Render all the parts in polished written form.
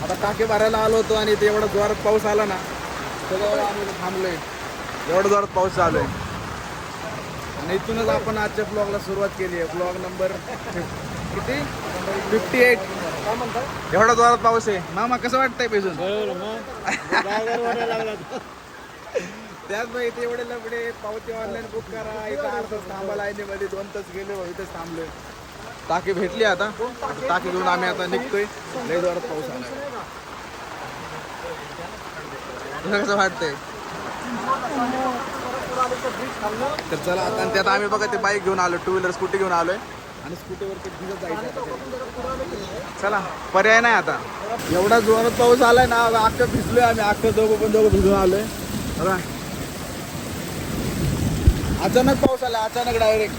आता टाके भरायला आलो होतो आणि ते एवढा जोरात पाऊस आला ना, सगळं आम्ही थांबलोय. एवढा जोरात पाऊस चालू आहे. आणि इथूनच आपण आजच्या ब्लॉगला सुरुवात केली आहे. ब्लॉग नंबर किती 58. काय म्हणता? एवढा जोरात पाऊस आहे. मामा कसं वाटतंय पेजून? त्याच बाई इथे एवढे लपडे, पावती ऑनलाईन बुक करा, इथं अर्धा थांबा लाईनीमध्ये 2 तास गेले, इथेच थांबलोय. टाकी भेटली आता, टाकी घेऊन आम्ही आता निघतोय. लय जोरात पाऊस आला. तुला कसं वाटतंय? तर चला आता, आणि त्यात आम्ही बघा ते बाईक घेऊन आलो, 2 व्हीलर स्कूटी घेऊन आलोय आणि स्कूटीवरती भिजत जायचं. चला पर्याय नाही आता. एवढा जोरात पाऊस आलाय ना, अख्खं भिजलोय आम्ही. अख्खं दोघं भिजून आलोय बघा. अचानक पाऊस आला, अचानक डायरेक्ट.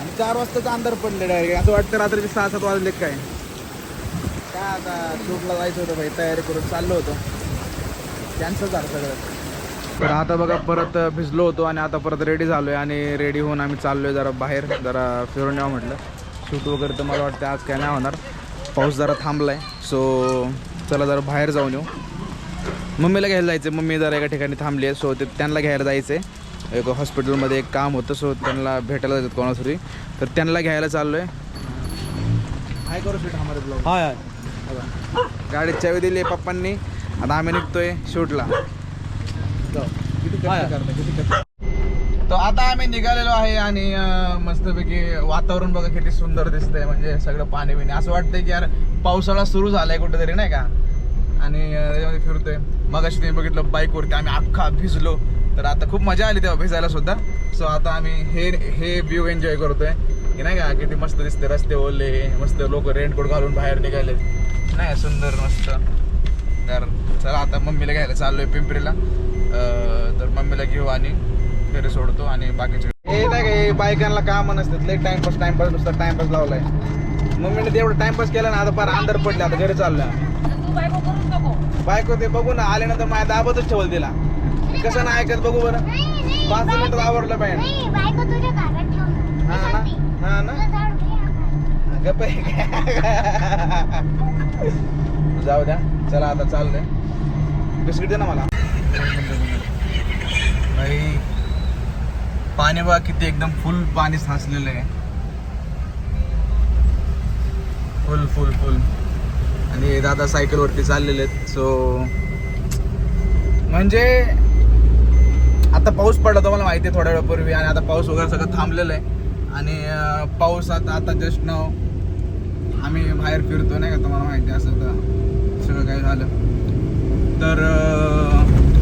आणि 4 वाजताचा अंधार पडले डायरेक्ट. असं वाटतं रात्रीचे 6-7 वाजले काय. काय आता शूटला जायचं होतं भाई, तयारी करून चाललो होतो, कॅन्सल झालं सगळं. तर आता बघा परत भिजलो होतो आणि आता परत रेडी झालोय आणि रेडी होऊन आम्ही चाललोय जरा बाहेर, जरा फिरून यावं म्हटलं. शूट वगैरे तर मला वाटतं आज काय नाही होणार, पाऊस जरा थांबलाय. सो चला जरा बाहेर जाऊन येऊ. मम्मीला घ्यायला जायचं. मम्मी जरा एका ठिकाणी थांबली आहे, सो ते त्यांना घ्यायला जायचं आहे. एक हॉस्पिटलमध्ये एक काम होतं, सो त्यांना भेटायला जातात कोणातरी, तर त्यांना घ्यायला चाललो आहे. हाय करू शूट हमारे ब्लॉग. हाय गाडीत चावी दिली आहे पप्पांनी. आता आम्ही निघतोय शूटला. तर आता आम्ही निघालेलो आहे आणि मस्तपैकी वातावरण बघा किती सुंदर दिसतंय. म्हणजे सगळं पाणी बिणी, असं वाटतंय की यार पावसाळा सुरू झालाय कुठेतरी नाही का. आणि त्याच्यामध्ये फिरतोय. मगाशी तुम्ही बघितलं बाईकवरती आम्ही अख्खा भिजलो, तर आता खूप मजा आली तेव्हा भिजायला सुद्धा. सो आता आम्ही हे व्ह्यू एन्जॉय करतोय की नाही का. किती मस्त दिसते, रस्ते ओले, मस्त लोक रेनकोट घालून बाहेर निघाले नाही, सुंदर मस्त. तर चला आता मम्मीला घ्यायला चाललोय पिंपरीला. तर मम्मीला घेऊ आणि घरी सोडतो. आणि बाकीचे हे नाही का, बायकांना काम नसतात, लई टाइमपास नुसता टाइमपास लावलाय. मम्मीने ते एवढं टाइमपास केला ना, आता फार अंधार पडले. आता घरी चाललोय. बायको ते बघू ना, आल्यानंतर माझ्या दाबतच ठेवल तिला. कसं नाही ऐकत बघू बरं. 5 मिनिटात आवडलं पाहिजे. हा ना गप्प जाऊ द्या. चला आता चाललंय. बिस्किट दे ना मला. भाई पाणी बघा किती एकदम फुल पाणी साचलेलं आहे. फुल फुल फुल. आणि दादा सायकलवरती चाललेले आहेत. सो म्हणजे आता पाऊस पडला तुम्हाला माहिती आहे थोड्या वेळापूर्वी, आणि आता पाऊस वगैरे सगळं थांबलेलं आहे. आणि पाऊस आता जस्ट नाव आम्ही बाहेर फिरतो नाही का, तुम्हाला माहिती असं तर सगळं काही झालं. तर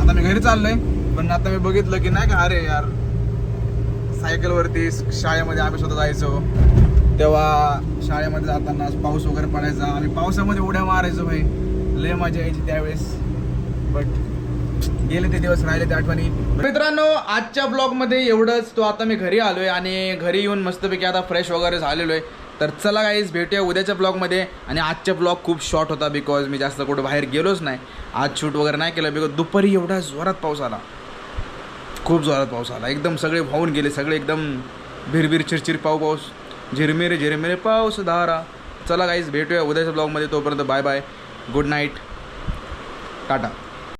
आता मी घरी चाललोय. पण आता मी बघितलं की नाही का, अरे यार सायकलवरती शाळेमध्ये आम्ही स्वतः जायचो, तेव्हा शाळेमध्ये जाताना पाऊस वगैरे पडायचा, आम्ही पावसामध्ये उड्या मारायचो भाई, लय मजा यायची त्यावेळेस. बट गेले ते दिवस, राहिले ते आठवणी. मित्रांनो आजच्या ब्लॉगमध्ये एवढंच. तो आता मी घरी आलोय आणि घरी येऊन मस्तपैकी आता फ्रेश वगैरे झालेलो आहे. तर चला गाईज भेटूया उद्याच्या ब्लॉगमध्ये. आणि आजचा ब्लॉग खूप शॉर्ट होता बिकॉज मी जास्त कुठं बाहेर गेलोच नाही. आज शूट वगैरे नाही केलं बिकॉज दुपारी एवढा जोरात पाऊस आला, खूप जोरात पाऊस आला. एकदम सगळे वाहून गेले, सगळे एकदम भिरभिर चिरचिर पाऊस, झिरमिरे झिरमिरे पाऊस धारा. चला गाईज भेटूया उद्याच्या ब्लॉगमध्ये. तोपर्यंत bye bye, good night, Tata.